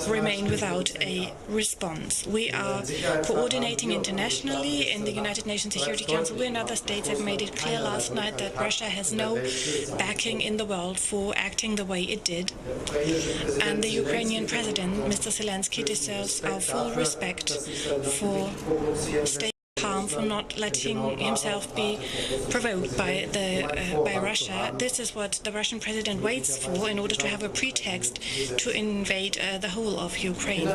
remain without a response. We are coordinating internationally in the United Nations Security Council. We and other states have made it clear last night that Russia has no backing in the world for acting the way it did. And the Ukrainian president, Mr. Zelensky, deserves our full respect for staying calm, for not letting himself be provoked by Russia. This is what the Russian president waits for in order to have a pretext to invade the whole of Ukraine.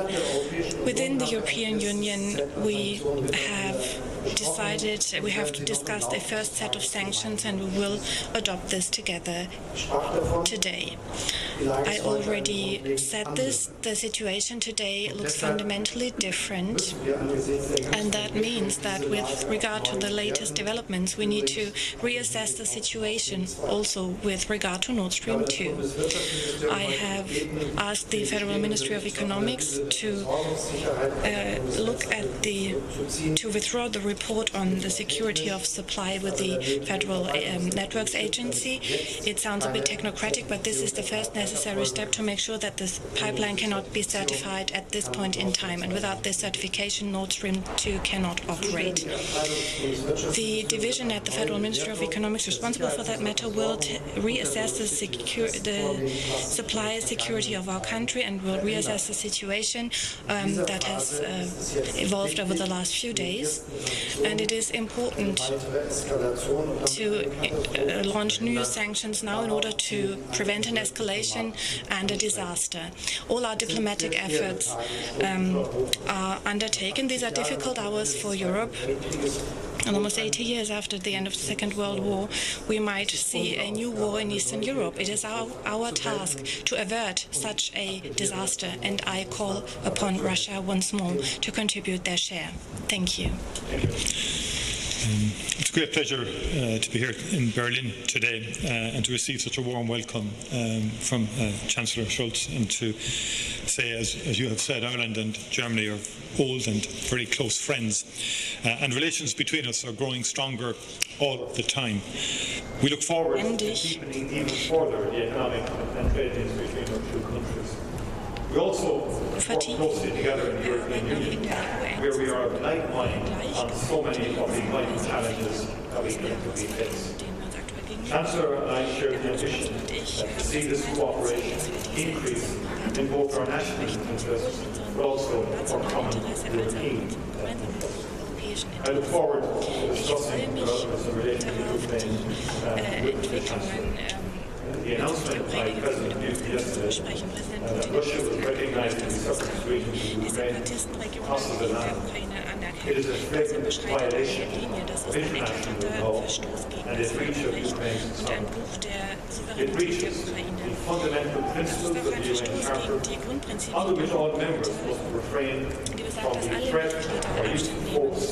Within the European Union, we have discussed a first set of sanctions, and we will adopt this together today. I already said this. The situation today looks fundamentally different, and that means that with regard to the latest developments, we need to reassess the situation also with regard to Nord Stream 2. I have asked the Federal Ministry of Economics to withdraw the report on the security of supply with the Federal Networks Agency. It sounds a bit technocratic, but this is the first necessary step to make sure that this pipeline cannot be certified at this point in time, and without this certification, Nord Stream 2 cannot operate. The division at the Federal Ministry of Economics responsible for that matter will reassess the supply security of our country, and will reassess the situation that has evolved over the last few days. And it is important to launch new sanctions now in order to prevent an escalation and a disaster. All our diplomatic efforts are undertaken. These are difficult hours for Europe. And almost 80 years after the end of the Second World War, we might see a new war in Eastern Europe. It is our task to avert such a disaster, and I call upon Russia once more to contribute their share. Thank you. It's a great pleasure to be here in Berlin today and to receive such a warm welcome from Chancellor Scholz, and to say, as you have said, Ireland and Germany are old and very close friends, and relations between us are growing stronger all the time. We look forward to deepening even further the economic and trade links between our two countries. We also work closely together in the European Union, where we are of like mind on so many of the vital challenges that we collectively face. Chancellor and I share the ambition to see this cooperation increase in both our national interests, but also our common European. I look forward to discussing developments related to Ukraine the announcement by President Putin yesterday that Russia was recognizing the separatist region of Ukraine crosses the line. It is a flagrant violation of international law and a breach of Ukraine's sovereignty. It breaches the fundamental principles of the UN Charter, under which all members must refrain from the threat or use of force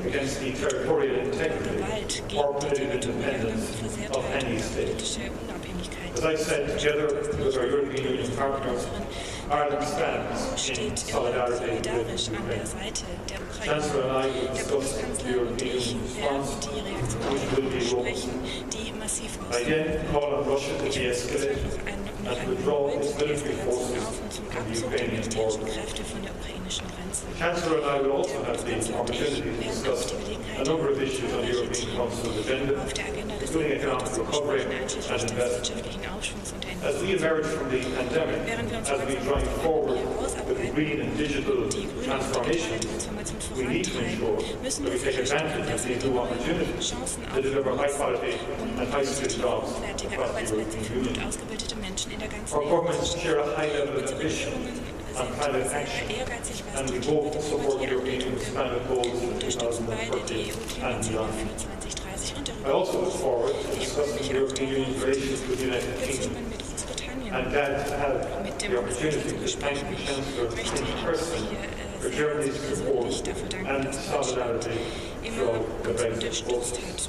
against the territorial integrity or political independence of any state. As I said, together with our European Union partners, Ireland stands in solidarity with Ukraine. Chancellor and I will discuss the European Union response, which will be robust. I again call on Russia to de-escalate and to withdraw its military forces from the Ukrainian border. The Chancellor and I will also have the opportunity to discuss a number of issues on the European Council's agenda, including economic recovery and investment. As we emerge from the pandemic, as we drive forward with green and digital transformation, we need to ensure that we take advantage of these new opportunities to deliver high quality and high skilled jobs across the European Union. Our governments share a high level of ambition on climate action, and we both support the European Union's climate goals in 2030 and beyond. I also look forward to discussing the European Union's relations with the United Kingdom. I'm glad to have the opportunity to thank the Chancellor in person for Germany's support and solidarity throughout the Brexit process.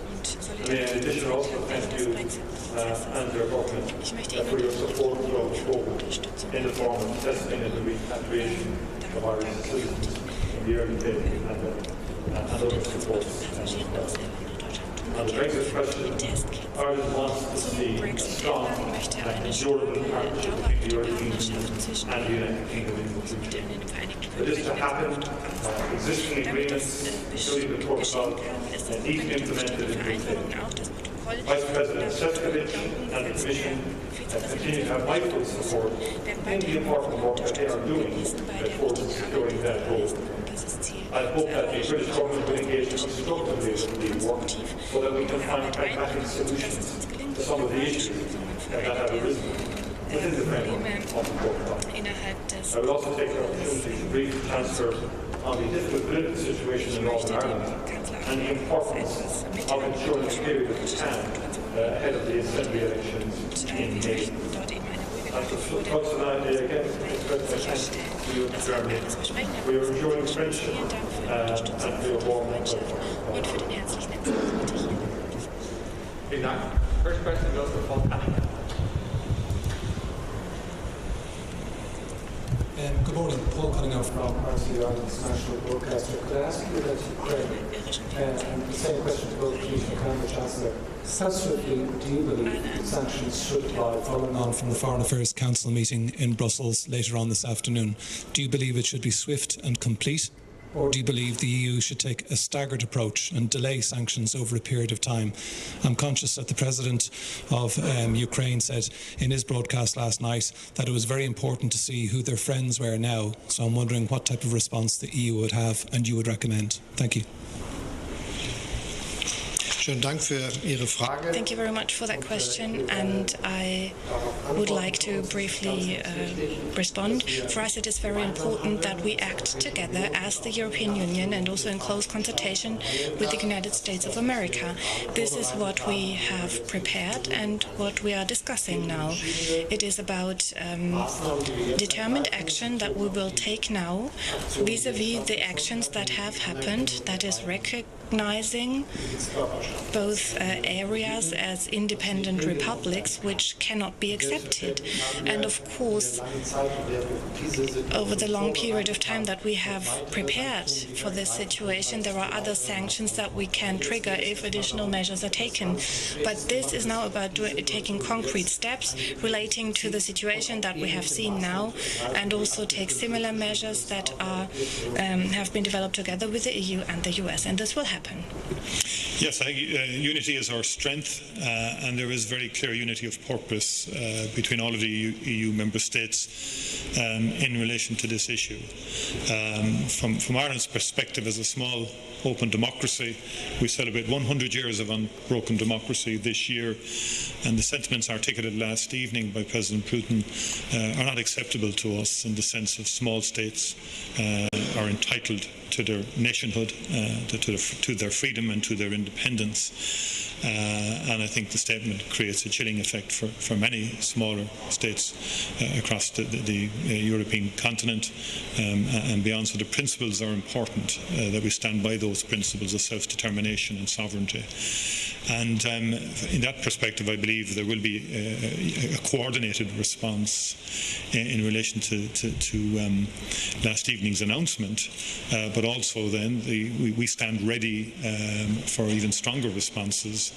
May in addition also thank you and your government for your support throughout the vote in the form of testing and the repatriation of Irish citizens in the early days of the pandemic and other support. On the Brexit question, Ireland wants to see a strong and durable partnership between the European Union and the United Kingdom in the future. For this to happen, existing agreements, including the protocol, need to be implemented in good faith. Vice President Šefčovič and the Commission continue to have my full support in the important work that they are doing towards securing that goal. I hope that the British government will engage constructively with the work so that we can find pragmatic solutions to some of the issues that have arisen within the framework of the protocol. I will also take the opportunity to brief the Chancellor on the difficult political situation in Northern Ireland and the importance of ensuring a period of time ahead of the Assembly elections in May. Again, to you in Germany. We are enjoying friendship and we are warm welcome. Vielen Dank. First question goes to Paul Cunningham. Good morning, Paul Cunningham from RTE Ireland's national broadcaster. Could I ask you about Ukraine? And the same question to both Commissioner Khan and the Chancellor. How swiftly do you believe sanctions should apply following on from the Foreign Affairs Council meeting in Brussels later on this afternoon? Do you believe it should be swift and complete? Or do you believe the EU should take a staggered approach and delay sanctions over a period of time? I'm conscious that the President of Ukraine said in his broadcast last night that it was very important to see who their friends were now. So I'm wondering what type of response the EU would have and you would recommend. Thank you. Thank you very much for that question, and I would like to briefly respond. For us, it is very important that we act together as the European Union and also in close consultation with the United States of America. This is what we have prepared and what we are discussing now. It is about determined action that we will take now vis-à-vis the actions that have happened, that is recognizing both areas as independent republics, which cannot be accepted. And of course, over the long period of time that we have prepared for this situation, there are other sanctions that we can trigger if additional measures are taken. But this is now about taking concrete steps relating to the situation that we have seen now, and also take similar measures that are have been developed together with the EU and the US, and this will happen. Yes, I think unity is our strength, and there is very clear unity of purpose between all of the EU member states in relation to this issue. From Ireland's perspective, as a small open democracy, we celebrate 100 years of unbroken democracy this year, and the sentiments articulated last evening by President Putin are not acceptable to us in the sense of small states are entitled to their nationhood, to their freedom and to their independence. And I think the statement creates a chilling effect for many smaller states across the European continent and beyond. So the principles are important, that we stand by those principles of self-determination and sovereignty. And in that perspective, I believe there will be a coordinated response in relation to last evening's announcement, but also then we stand ready for even stronger responses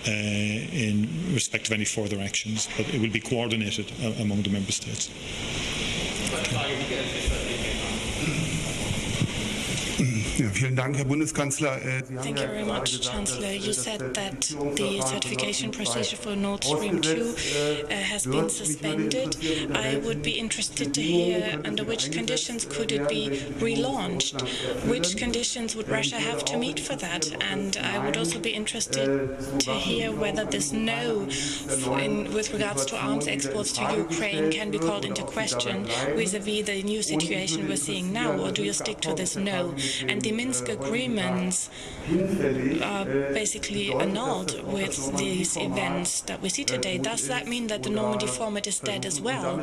in respect of any further actions, but it will be coordinated among the member states. Vielen Dank, Herr Bundeskanzler. Thank you very much, Chancellor. You said that the certification procedure for Nord Stream 2 has been suspended. I would be interested to hear under which conditions could it be relaunched? Which conditions would Russia have to meet for that? And I would also be interested to hear whether this no with regards to arms exports to Ukraine can be called into question vis-à-vis the new situation we're seeing now, or do you stick to this no? And the Minsk agreements are basically annulled with these events that we see today. Does that mean that the Normandy format is dead as well,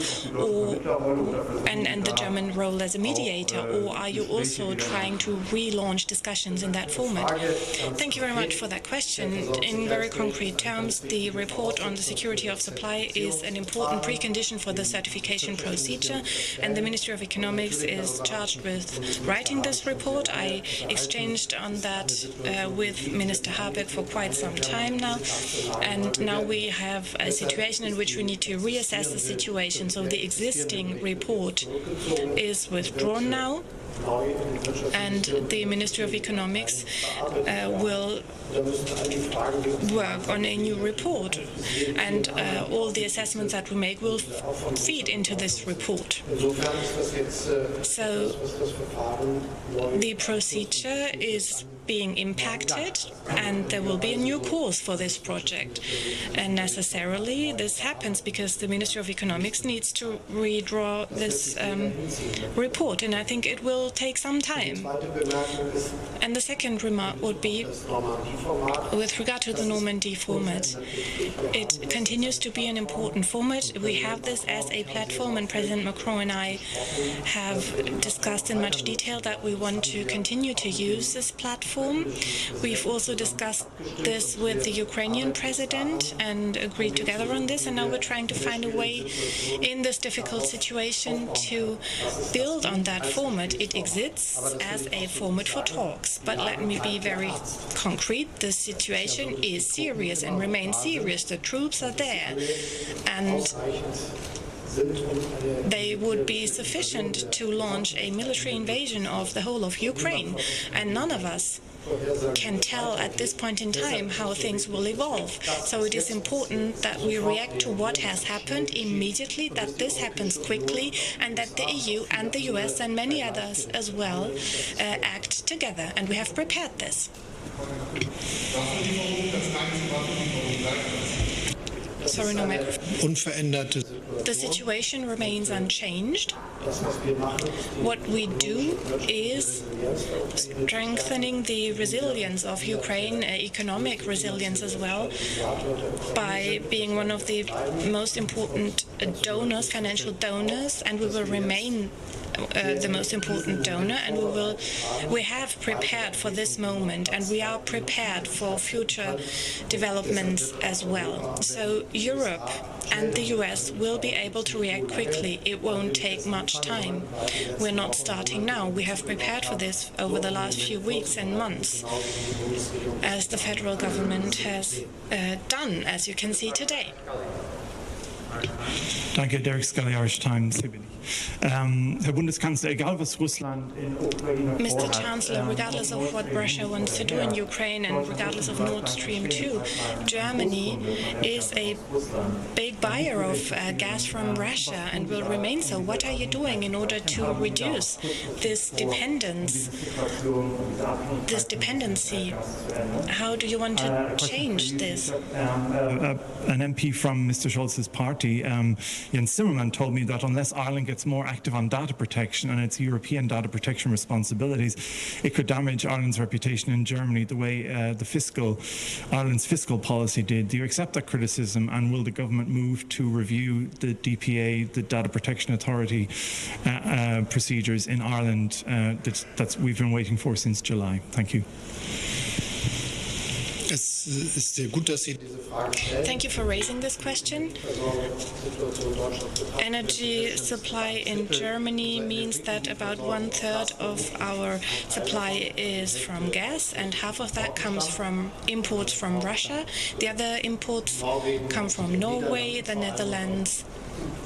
and the German role as a mediator, or are you also trying to relaunch discussions in that format? Thank you very much for that question. In very concrete terms, the report on the security of supply is an important precondition for the certification procedure, and the Ministry of Economics is charged with writing this report. I I exchanged on that with Minister Habeck for quite some time now, and now we have a situation in which we need to reassess the situation. So the existing report is withdrawn now, and the Ministry of Economics will work on a new report, and all the assessments that we make will feed into this report. So the procedure is being impacted, and there will be a new course for this project. And necessarily this happens because the Ministry of Economics needs to redraw this report, and I think it will take some time. And the second remark would be with regard to the Normandy format. It continues to be an important format. We have this as a platform, and President Macron and I have discussed in much detail that we want to continue to use this platform. We've also discussed this with the Ukrainian president and agreed together on this, and now we're trying to find a way in this difficult situation to build on that format. It exists as a format for talks, but let me be very concrete. The situation is serious and remains serious. The troops are there, and they would be sufficient to launch a military invasion of the whole of Ukraine, and none of us can tell at this point in time how things will evolve. So it is important that we react to what has happened immediately, that this happens quickly, and that the EU and the US and many others as well act together, and we have prepared this. Sorry, no microphone. The situation remains unchanged. What we do is strengthening the resilience of Ukraine, economic resilience as well, by being one of the most important donors, financial donors, and we will remain the most important donor, and we have prepared for this moment, and we are prepared for future developments as well. So Europe and the US will be able to react quickly. It won't take much time. We're not starting now. We have prepared for this over the last few weeks and months, as the federal government has done, as you can see today. Danke, Derek Scully, Irish Times. Herr Bundeskanzler, egal was Russland in Ukraine Mr. Chancellor, regardless of what Russia wants to do in Ukraine and regardless of Nord Stream 2, Germany is a big buyer of gas from Russia and will remain so. What are you doing in order to reduce this dependency? How do you want to change this? An MP from Mr. Scholz's party, Jens Zimmermann, told me that unless Ireland gets more active on data protection and its European data protection responsibilities, it could damage Ireland's reputation in Germany the way Ireland's fiscal policy did. Do you accept that criticism, and will the government move to review the DPA, the Data Protection Authority procedures in Ireland that we've been waiting for since July? Thank you. Thank you for raising this question. Energy supply in Germany means that about 1/3 of our supply is from gas, and half of that comes from imports from Russia. The other imports come from Norway, the Netherlands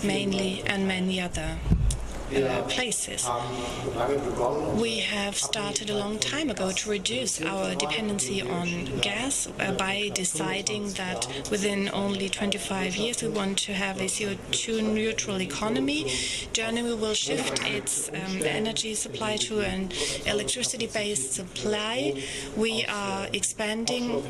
mainly, and many other places. We have started a long time ago to reduce our dependency on gas by deciding that within only 25 years we want to have a CO2 neutral economy. Germany will shift its energy supply to an electricity-based supply. We are expanding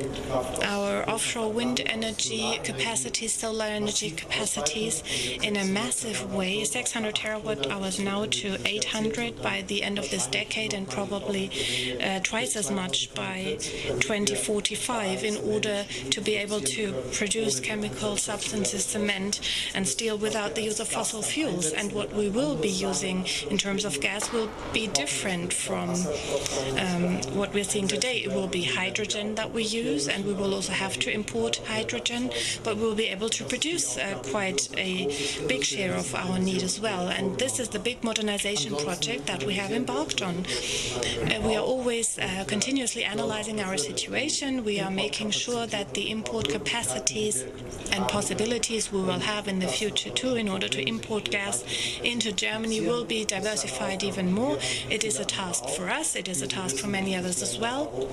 our offshore wind energy capacities, solar energy capacities in a massive way, 600 terawatt hours now to 800 by the end of this decade, and probably twice as much by 2045, in order to be able to produce chemical substances, cement and steel without the use of fossil fuels. And what we will be using in terms of gas will be different from what we're seeing today. It will be hydrogen that we use, and we will also have to import hydrogen, but we'll be able to produce quite a big share of our need as well. And this is the the big modernization project that we have embarked on. We are always continuously analyzing our situation. We are making sure that the import capacities and possibilities we will have in the future too in order to import gas into Germany will be diversified even more. It is a task for us. It is a task for many others as well.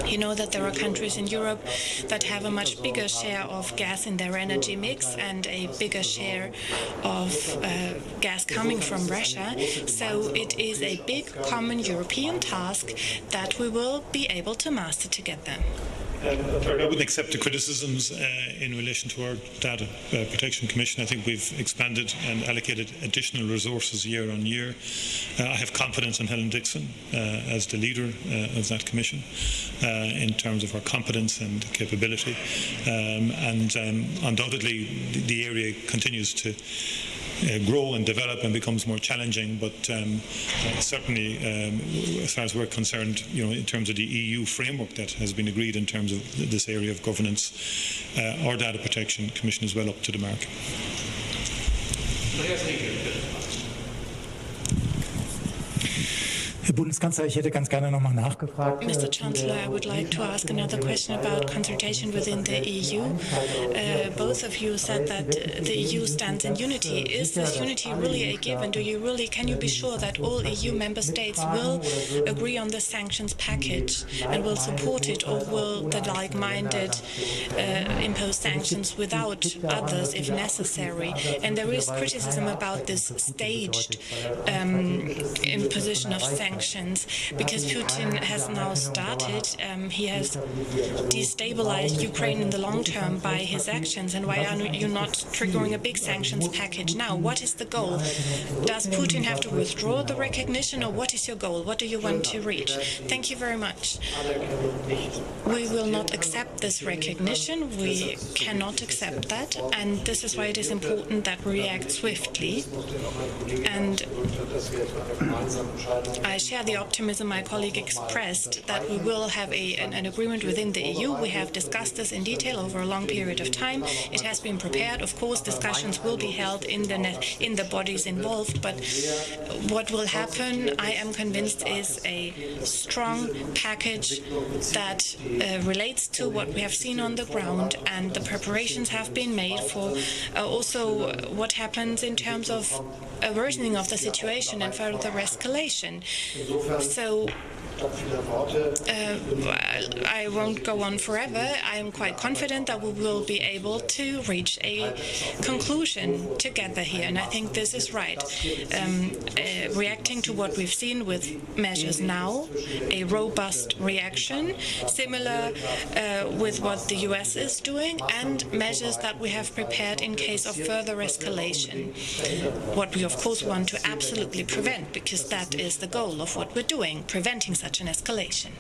You know that there are countries in Europe that have a much bigger share of gas in their energy mix and a bigger share of gas coming from Russia. So it is a big common European task that we will be able to master together. I wouldn't accept the criticisms in relation to our Data Protection Commission. I think we've expanded and allocated additional resources year on year. I have confidence in Helen Dixon as the leader of that commission in terms of her competence and capability. Undoubtedly, the area continues to grow and develop and becomes more challenging, but certainly as far as we're concerned, in terms of the EU framework that has been agreed in terms of this area of governance, our Data Protection Commission is well up to the mark. Herr Bundeskanzler, ich hätte ganz gerne nochmal nachgefragt. Mr. Chancellor, I would like to ask another question about consultation within the EU. Both of you said that the EU stands in unity. Is this unity really a given? Can you be sure that all EU member states will agree on the sanctions package and will support it, or will the like-minded impose sanctions without others if necessary? And there is criticism about this staged imposition of sanctions because Putin has now started. He has destabilized Ukraine in the long term by his actions. And why are you not triggering a big sanctions package now? What is the goal? Does Putin have to withdraw the recognition, or what is your goal? What do you want to reach? Thank you very much. We will not accept this recognition. We cannot accept that. And this is why it is important that we react swiftly. And I share the optimism my colleague expressed that we will have an agreement within the EU. We have discussed this in detail over a long period of time. It has been prepared. Of course, discussions will be held in the bodies involved, but what will happen, I am convinced, is a strong package that relates to what we have seen on the ground, and the preparations have been made for also what happens in terms of a worsening of the situation and further escalation. So I won't go on forever. I am quite confident that we will be able to reach a conclusion together here, and I think this is right. Reacting to what we've seen with measures now, a robust reaction, similar with what the US is doing, and measures that we have prepared in case of further escalation. What we of course want to absolutely prevent, because that is the goal of what we're doing, preventing such an escalation.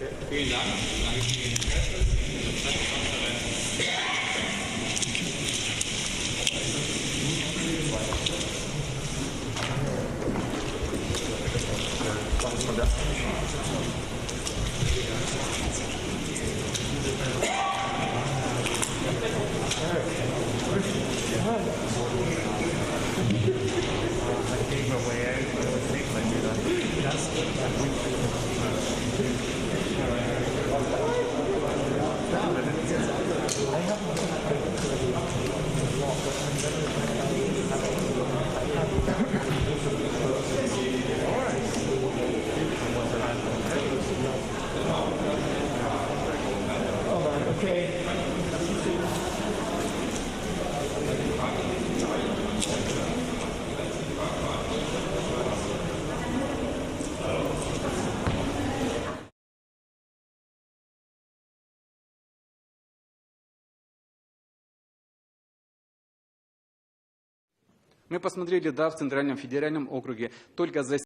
Мы посмотрели, да, в Центральном федеральном округе только за